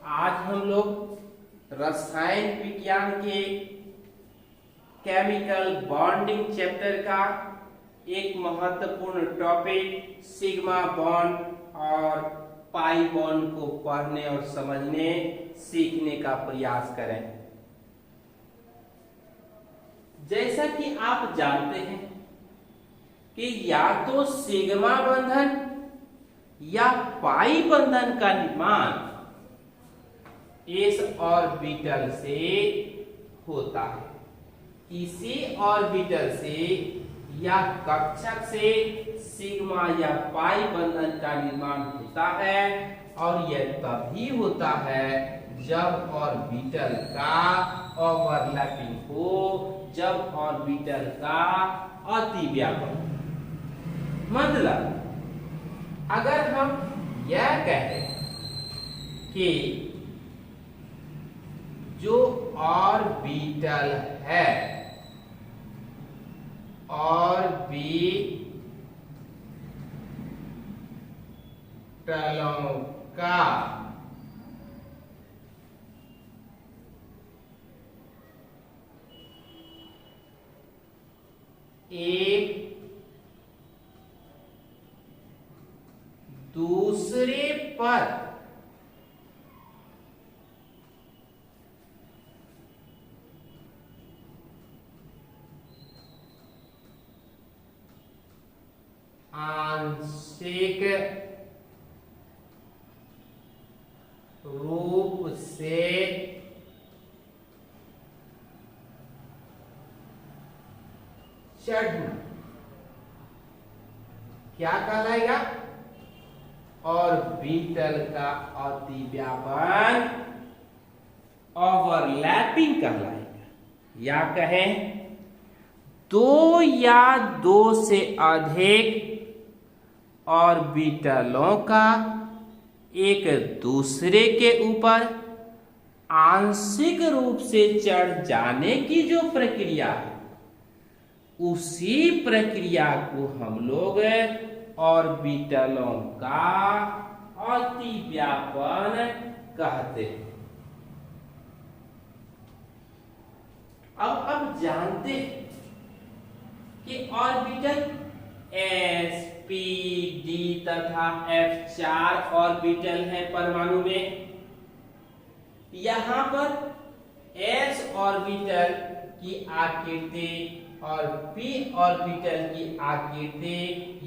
आज हम लोग रसायन विज्ञान के केमिकल बॉन्डिंग चैप्टर का एक महत्वपूर्ण टॉपिक सिग्मा बॉन्ड और पाई बॉन्ड को पढ़ने और समझने सीखने का प्रयास करें। जैसा कि आप जानते हैं कि या तो सिग्मा बंधन या पाई बंधन का निर्माण s ऑर्बिटल से होता है। इसी ऑर्बिटल से या कक्षक से सिग्मा या पाई बंधन का निर्माण होता है और यह तभी होता है जब ऑर्बिटल का ओवरलैपिंग हो, जब ऑर्बिटल का अतिव्यापन। मतलब अगर हम यह कहें कि जो ऑर्बिटल है ऑर्बिटलों का एक दूसरे पर आंशिक रूप से चढ़ना क्या कहलाएगा? ऑर्बिटल का अतिव्यापन ओवरलैपिंग कहलाएगा। या कहें दो या दो से अधिक ऑर्बिटलों का एक दूसरे के ऊपर आंशिक रूप से चढ़ जाने की जो प्रक्रिया है, उसी प्रक्रिया को हम लोग ऑर्बिटलों का अतिव्यापन कहते हैं। अब जानते हैं कि ऑर्बिटल s, p, d तथा f 4 ऑर्बिटल है परमाणु में। यहाँ पर s ऑर्बिटल की आकृति और p ऑर्बिटल की आकृति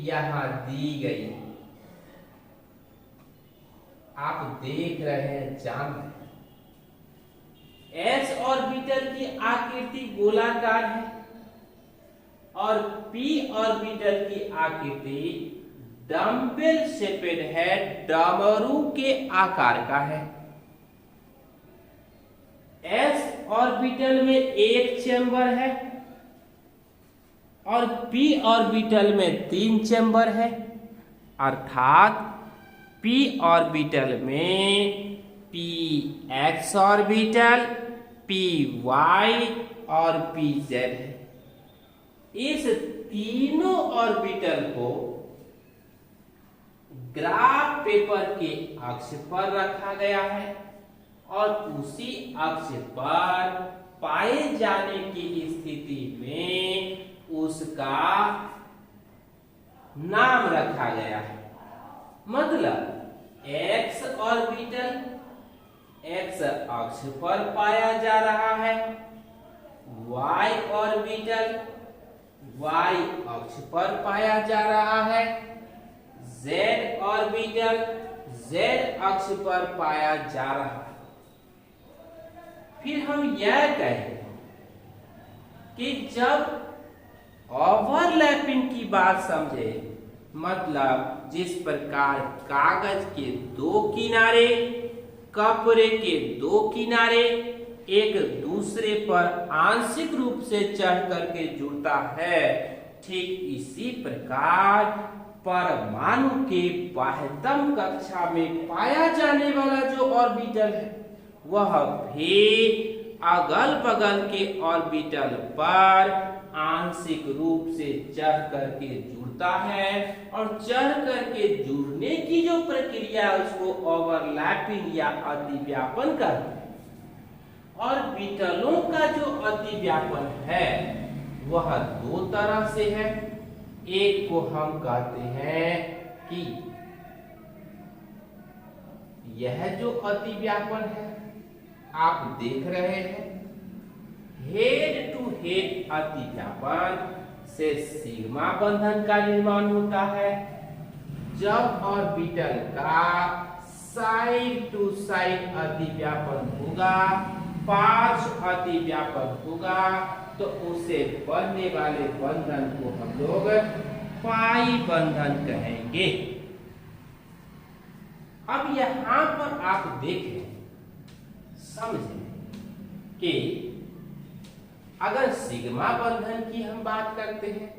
यहाँ दी गई। आप देख रहे हैं, जान रहे हैं। s ऑर्बिटल की आकृति गोलाकार है और p ऑर्बिटल की आकृति डम्बेल शेपेड है, डमरू के आकार का है। s ऑर्बिटल में एक चेंबर है और p ऑर्बिटल में 3 चेंबर है, अर्थात p ऑर्बिटल में px ऑर्बिटल, py और pz है। इस तीनों ऑर्बिटल को ग्राफ पेपर के अक्ष पर रखा गया है और उसी अक्ष पर पाए जाने की स्थिति में उसका नाम रखा गया है। मतलब x ऑर्बिटल x अक्ष पर पाया जा रहा है, y ऑर्बिटल y अक्ष पर पाया जा रहा है, z ऑर्बिटल z अक्ष पर पाया जा रहा है। फिर हम यह कहें कि जब ओवरलैपिंग की बात समझे, मतलब जिस प्रकार कागज के दो किनारे, कपड़े के दो किनारे एक दूसरे पर आंशिक रूप से चढ़ करके जुड़ता है, ठीक इसी प्रकार परमाणु के बाह्यतम कक्षा में पाया जाने वाला जो ऑर्बिटल है, वह भी अगल बगल के ऑर्बिटल पर आंशिक रूप से चढ़ करके जुड़ता है और चढ़ करके जुड़ने की जो प्रक्रिया है उसको ओवरलैपिंग या अतिव्यापन कहते हैं। और बीटलों का जो अतिव्यापन है वह दो तरह से है। एक को हम कहते हैं कि यह जो अतिव्यापन है आप देख रहे हैं, हेड टू हेड अतिव्यापन से सिग्मा बंधन का निर्माण होता है। जब ऑर्बिटल का साइड टू साइड अतिव्यापन होगा, पार्श्व अतिव्यापन होगा, तो उसे बनने वाले बंधन को हम लोग पाई बंधन कहेंगे। अब यहां पर आप देखें, समझें कि अगर सिग्मा बंधन की हम बात करते हैं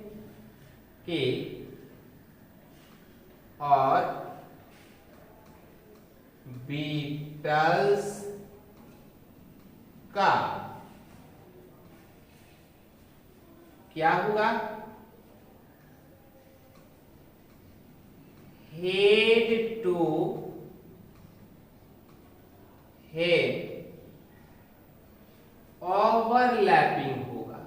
कि और बीटल्स का क्या होगा, हेड टू हेड ओवरलैपिंग होगा,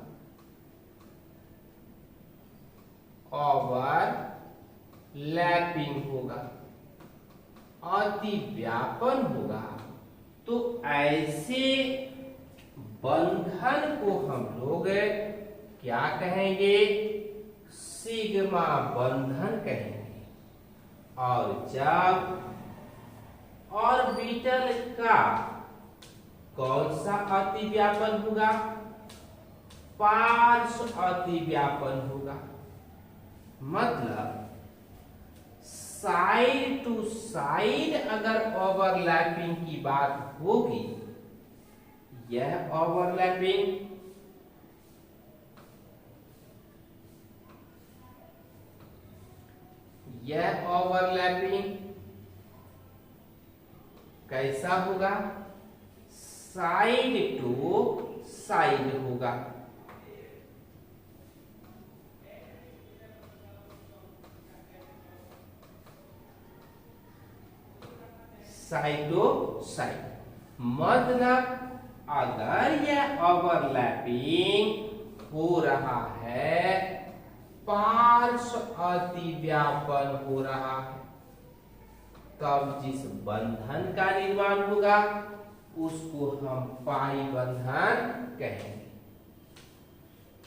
ओवरलैपिंग होगा, अतिव्यापन होगा। तो ऐसे बंधन को हम लोग क्या कहेंगे, सिग्मा बंधन कहेंगे। और जब ऑर्बिटल का कौन सा अतिव्यापन होगा, पार्श्व अतिव्यापन होगा, मतलब साइड टू साइड अगर ओवरलैपिंग की बात होगी, यह ओवरलैपिंग कैसा होगा, साइड टू साइड होगा। साइड टू साइड मतलब अगर यह ओवरलैपिंग हो रहा है, पार्श्व अतिव्यापन हो रहा है, तब जिस बंधन का निर्माण होगा उसको हम पाई बंधन कहेंगे।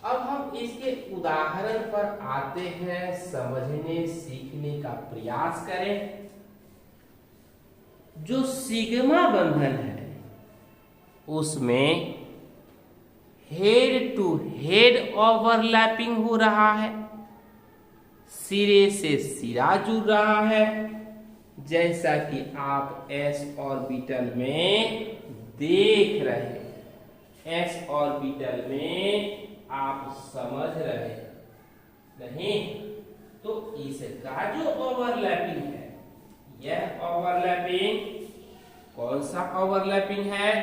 अब हम इसके उदाहरण पर आते हैं, समझने सीखने का प्रयास करें। जो सिग्मा बंधन है उसमें हेड टू हेड ओवरलैपिंग हो रहा है, सिरे से सिरा जुड़ रहा है, जैसा कि आप s ऑर्बिटल में देख रहे हैं। s ऑर्बिटल में आप समझ रहे नहीं, तो इसका जो ओवरलैपिंग है, यह ओवरलैपिंग कौन सा ओवरलैपिंग है,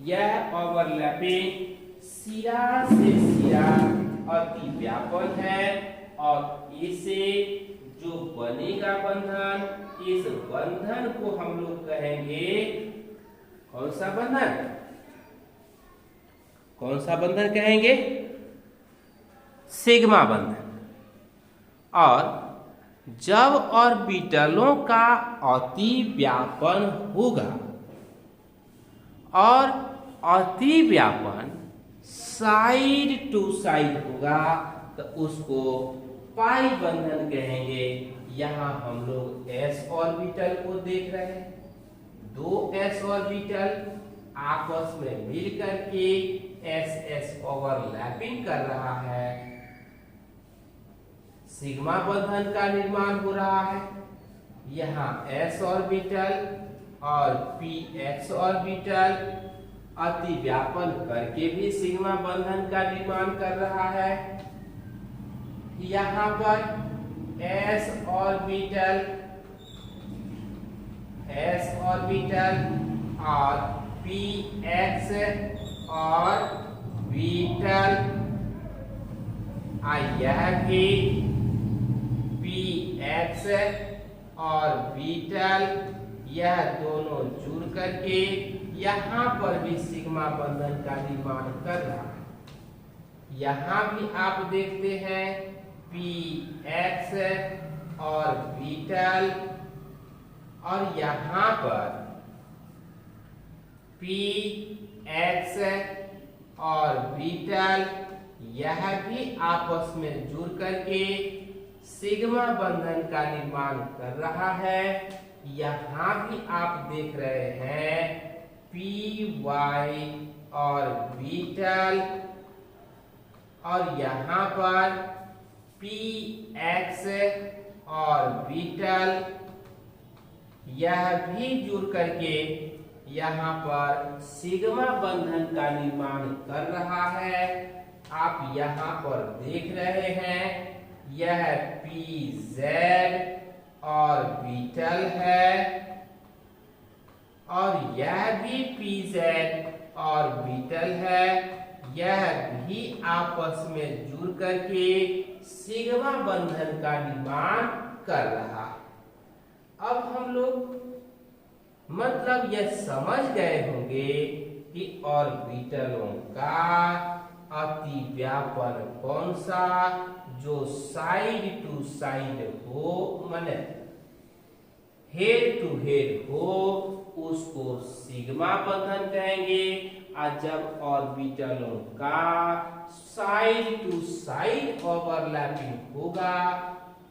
यह ओवरलैपिंग सिरा से सिरा अतिव्यापन है। और इसे जो बनेगा बंधन, इस बंधन को हम लोग कहेंगे कौन सा बंधन, कौन सा बंधन कहेंगे, सिग्मा बंधन। और जब ऑर्बिटलों का अतिव्यापन होगा और अतिव्यापन साइड टू साइड होगा, तो उसको पाई बंधन कहेंगे। यहां हम लोग s ऑर्बिटल को देख रहे हैं, दो s ऑर्बिटल आपस में मिलकर के s ओवरलैपिंग कर रहा है, सिग्मा बंधन का निर्माण हो रहा है। यहाँ s ऑर्बिटल और px ऑर्बिटल अतिव्यापन करके भी सिग्मा बंधन का निर्माण कर रहा है। यहाँ पर s ऑर्बिटल और px और बीटल, यह भी पी एक्स और बीटल, यह दोनों जुड़ करके यहां पर भी सिग्मा बंधन का निर्माण कर रहा है। यहां भी आप देखते हैं पी एक्स और बीटल, और यहां पर पी एक्स और बीटल, यह भी आपस में जुड़ करके सिग्मा बंधन का निर्माण कर रहा है। यहां भी आप देख रहे हैं पी वाई और बीटल, और यहां पर पी एक्स और बीटल, यह भी जुड़ करके यहां पर सिग्मा बंधन का निर्माण कर रहा है। आप यहां पर देख रहे हैं यह पी जेड और बीटल है, और यह भी पी जेड और बीटल है। यह भी आपस में जुड़ करके सिग्मा बंधन का निर्माण कर रहा है। अब हम लोग मतलब यह समझ गए होंगे कि ऑर्बिटलों का अतिव्यापन कौन सा, जो साइड टू साइड हो, माने हेड टू हेड हो, उसको सिग्मा बंधन कहेंगे। और जब ऑर्बिटलों का साइड टू साइड ओवरलैपिंग होगा,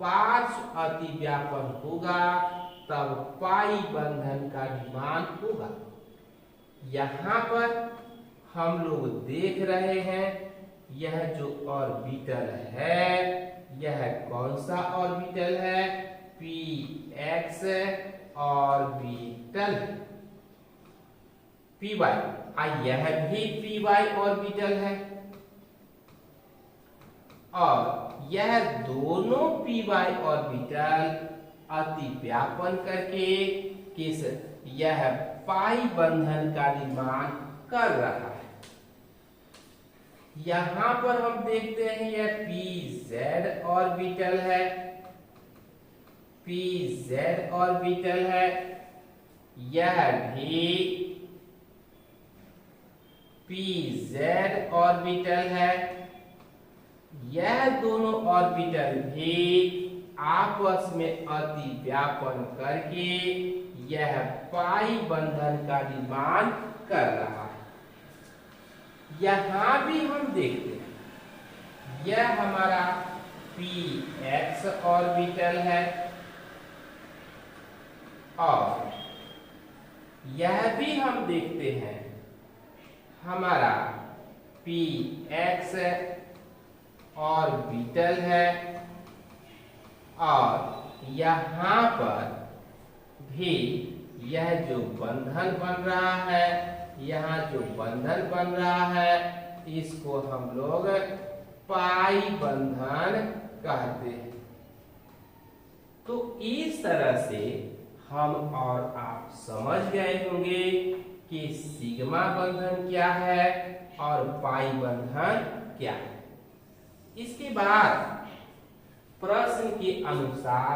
पार्श्व अतिव्यापन होगा, तब पाई बंधन का निर्माण होगा। यहां पर हम लोग देख रहे हैं यह जो ऑर्बिटल है, यह कौन सा ऑर्बिटल है, P X orbital, P Y, यह भी पी वाई ऑर्बिटल है, और यह दोनों पी वाई ऑर्बिटल अतिव्यापन करके किस, यह पाई बंधन का निर्माण कर रहा है। यहां पर हम देखते हैं यह पी जेड ऑर्बिटल है, पी जेड ऑर्बिटल है, यह भी पी जेड ऑर्बिटल है। यह दोनों ऑर्बिटल भी आपस में अतिव्यापन करके यह पाई बंधन का निर्माण कर रहा है। यहां भी हम देखते हैं यह हमारा पी एक्स ऑर्बिटल है, और यह भी हम देखते हैं हमारा पी एक्स ऑर्बिटल है, और यहां पर भी यह जो बंधन बन रहा है, यहाँ जो बंधन बन रहा है, इसको हम लोग पाई बंधन कहते हैं। तो इस तरह से हम और आप समझ गए होंगे कि सिग्मा बंधन क्या है और पाई बंधन क्या है। इसके बाद प्रश्न के अनुसार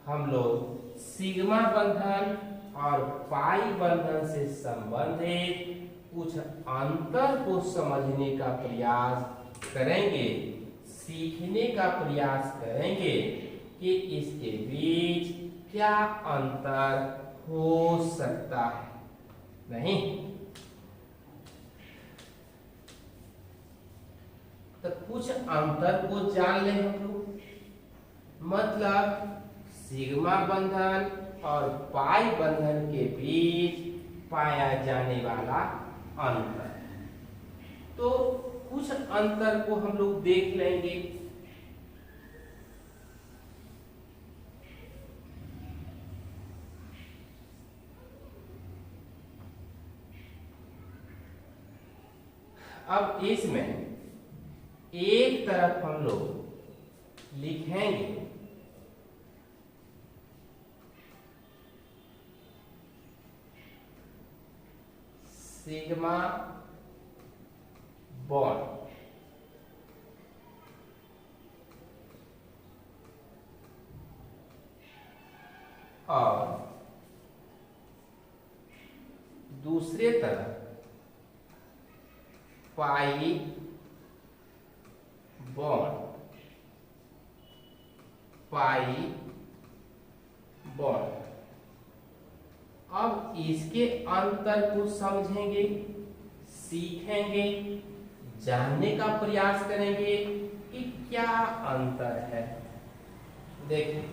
हम लोग सिग्मा बंधन और पाई बंधन से संबंधित कुछ अंतर को समझने का प्रयास करेंगे, सीखने का प्रयास करेंगे कि इसके बीच क्या अंतर हो सकता है। नहीं तो कुछ अंतर को जान लें हम लोग। मतलब सिग्मा बंधन और पाई बंधन के बीच पाया जाने वाला अंतर, तो कुछ अंतर को हम लोग देख लेंगे। अब इसमें एक तरफ हम लोग लिखेंगे सिग्मा बॉन्ड। और दूसरे तरफ पाई बॉन्ड, पाई बॉन्ड। अब इसके अंतर को समझेंगे, सीखेंगे, जानने का प्रयास करेंगे कि क्या अंतर है। देखिए,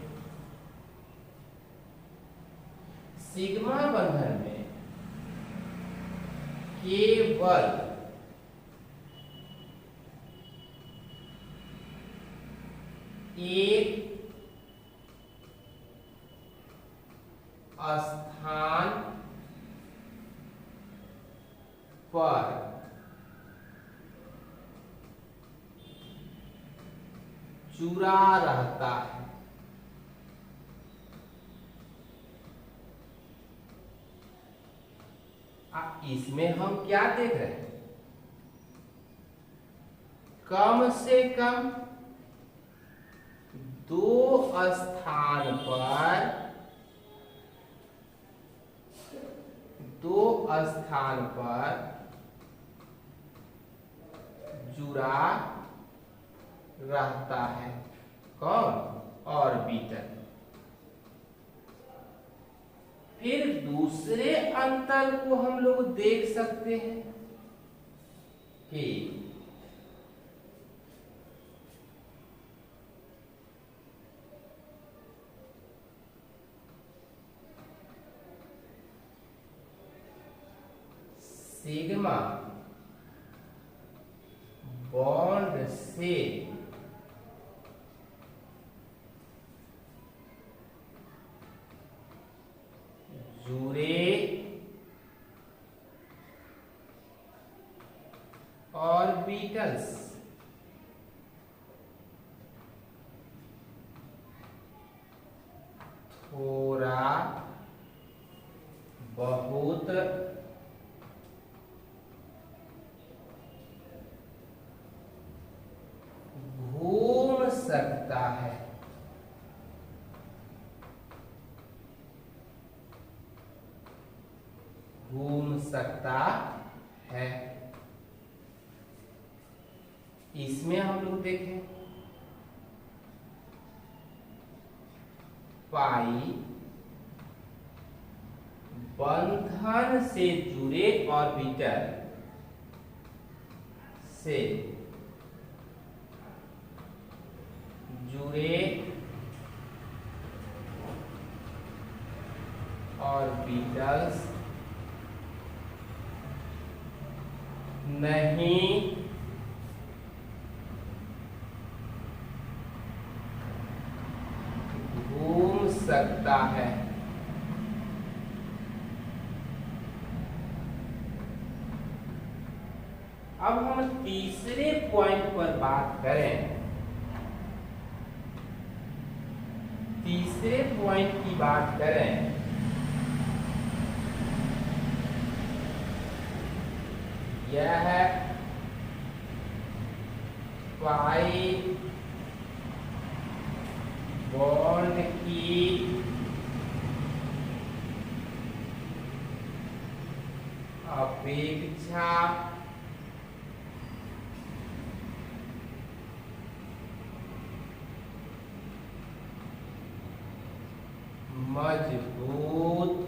सिग्मा बंधन में केवल एक स्थान पर जुड़ा रहता है। इसमें हम क्या देख रहे हैं? कम से कम दो स्थान पर, दो स्थान पर जुड़ा रहता है। कौन? ऑर्बिटल। फिर दूसरे अंतर को हम लोग देख सकते हैं कि सिग्मा बॉन्ड से जुड़े ऑर्बिटल्स थोड़ा बहुत घूम सकता है। घूम सकता है। इसमें हम लोग देखें पाई बंधन से जुड़े ऑर्बिटल से जुड़े ऑर्बिटल्स नहीं घूम सकता है। अब हम तीसरे पॉइंट पर बात करें। तीसरे पॉइंट की बात करें, यह है पाई बॉन्ड की अपेक्षा मजबूत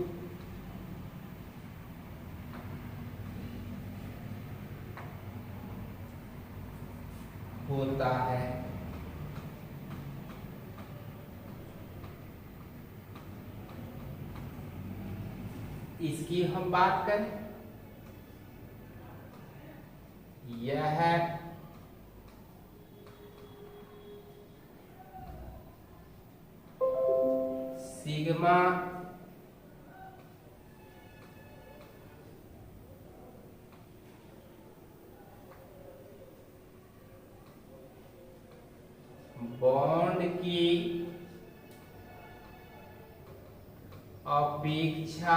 होता है। इसकी हम बात करें, यह है सिग्मा बॉन्ड की अपेक्षा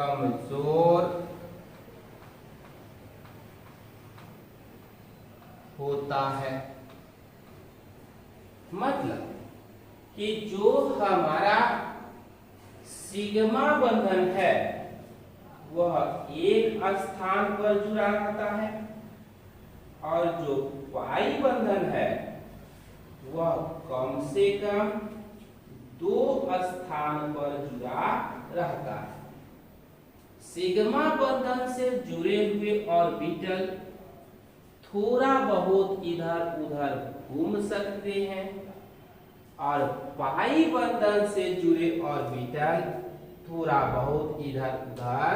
कमजोर होता है। मतलब कि जो हमारा सिग्मा बंधन है वह एक स्थान पर जुड़ा रहता है और जो पाई बंधन है वह कम से कम 2 स्थान पर जुड़ा रहता है। सिग्मा बंधन से जुड़े हुए ऑर्बिटल थोड़ा बहुत इधर उधर घूम सकते हैं और पाई बंधन से जुड़े ऑर्बिटल थोड़ा बहुत इधर उधर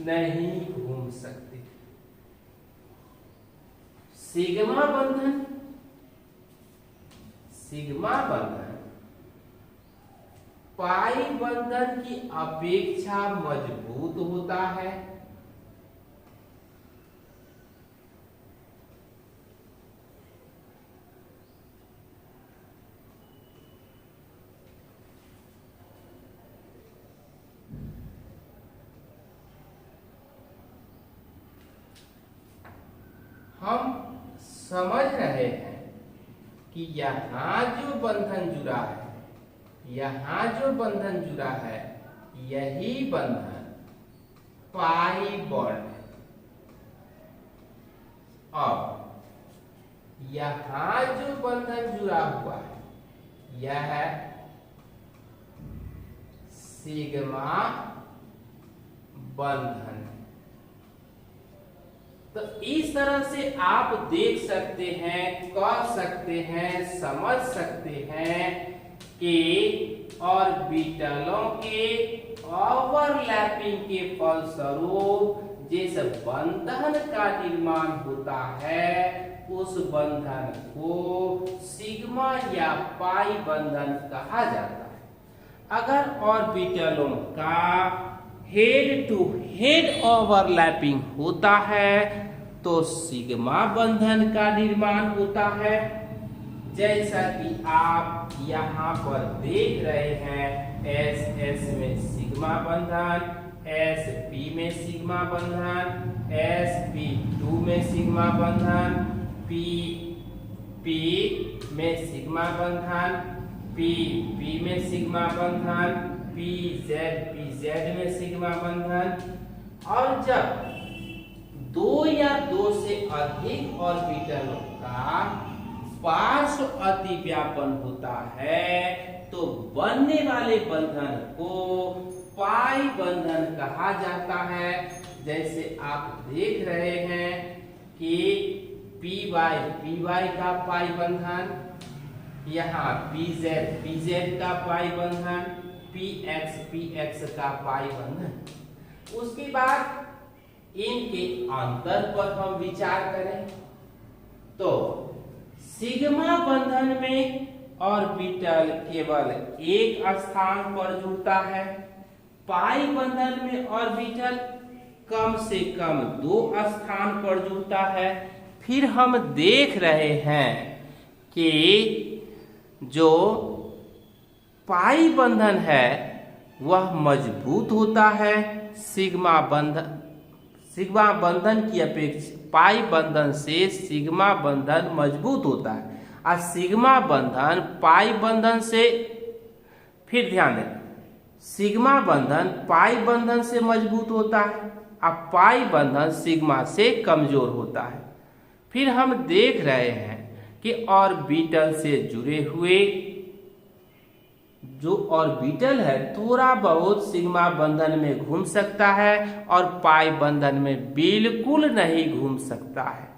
नहीं घूम सकते। सिग्मा बंधन पाई बंधन की अपेक्षा मजबूत होता है। हम समझ रहे हैं कि यहाँ जो बंधन जुड़ा है, यही बंधन पाई बॉन्ड है। अब यहाँ जो बंधन जुड़ा हुआ है यह है सिग्मा बंधन। तो इस तरह से आप देख सकते हैं, कह सकते हैं, समझ सकते हैं कि ऑर्बिटलों के ओवरलैपिंग के फलस्वरूप जिस बंधन का निर्माण होता है उस बंधन को सिग्मा या पाई बंधन कहा जाता है। अगर ऑर्बिटलों का हेड टू हेड ओवरलैपिंग होता है तो सिग्मा बंधन का निर्माण होता है। जैसा कि आप यहाँ पर देख रहे हैं, एस एस में सिग्मा बंधन, एस पी में सिग्मा बंधन, एस पी 2 में सिग्मा बंधन, पी पी में सिग्मा बंधन, पी पी में सिग्मा बंधन, पी जेड में सिग्मा बंधन। और जब 2 या 2 से अधिक ऑर्बिटलों का पार्श्व अतिव्यापन होता है तो बनने वाले बंधन को पाई बंधन कहा जाता है। जैसे आप देख रहे हैं कि पी वाई का पाई बंधन, यहाँ पीजेड का पाई बंधन, पी एक्स का पाई बंधन। उसके बाद इनके अंतर पर हम विचार करें तो सिग्मा बंधन में ऑर्बिटल केवल एक स्थान पर जुड़ता है, पाई बंधन में ऑर्बिटल कम से कम 2 स्थान पर जुड़ता है। फिर हम देख रहे हैं कि जो पाई बंधन है वह मजबूत होता है सिग्मा बंधन की अपेक्षा। पाई बंधन से सिग्मा बंधन मजबूत होता है और सिग्मा बंधन पाई बंधन से, फिर ध्यान दें, सिग्मा बंधन पाई बंधन से मजबूत होता है और पाई बंधन सिग्मा से कमजोर होता है। फिर हम देख रहे हैं कि ऑर्बिटल से जुड़े हुए जो ऑर्बिटल है थोड़ा बहुत सिग्मा बंधन में घूम सकता है और पाई बंधन में बिल्कुल नहीं घूम सकता है।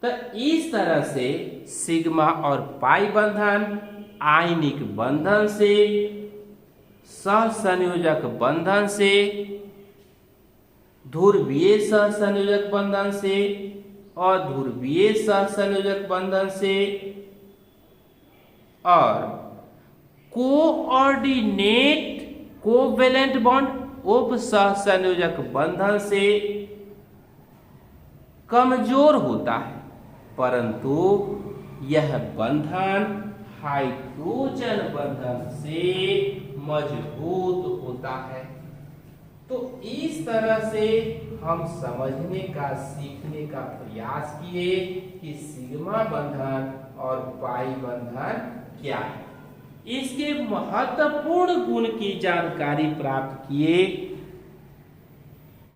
तो इस तरह से सिग्मा और पाई बंधन आयनिक बंधन से, सहसंयोजक बंधन से, ध्रुवीय सहसंयोजक बंधन से और ध्रुवीय सहसंयोजक बंधन से और कोऑर्डिनेट कोवेलेंट बॉन्ड उप सहसंयोजक बंधन से कमजोर होता है, परंतु यह बंधन हाइड्रोजन बंधन से मजबूत होता है। तो इस तरह से हम समझने का सीखने का प्रयास किए कि सिग्मा बंधन और पाई बंधन क्या है। इसके महत्वपूर्ण गुण की जानकारी प्राप्त किए